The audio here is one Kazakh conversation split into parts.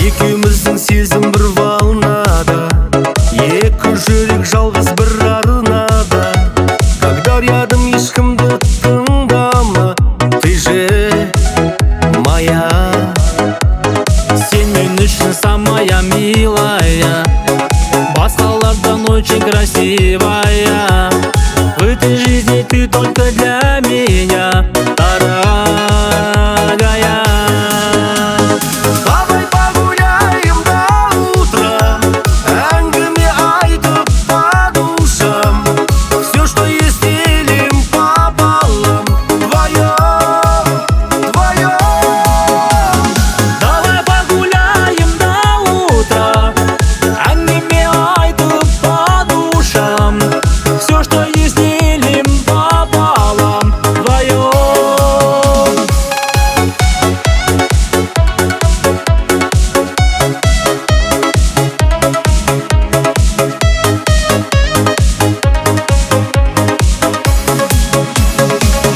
Екеуміздің сезім бір волнада, екі жүрек жалғыз бір арнада. Когда рядом ешкімді тыңдама, ты же моя. Сен мен үшін самая милая, басқалардан очень красивая. В этой жизни ты только для меня, дорогая. Давай погуляем до утра, әңгіме айтып по душам. Все, что есть, делим пополам, вдвоем, вдвоем. Давай погуляем до утра, әңгіме айтып по душам. Все, что есть, делим пополам, вдвоем.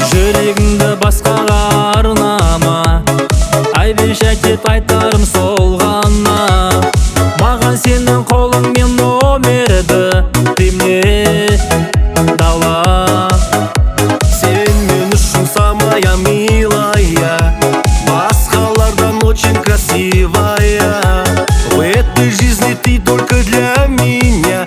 Жүрегіңді басқаға арнама, обещать деп айтарым сол ғана. Маған сенің қолыңмен номерді ты мне дала. Сен мен үшін самая милая, басқалардан очень красивая. В этой жизни ты только для меня,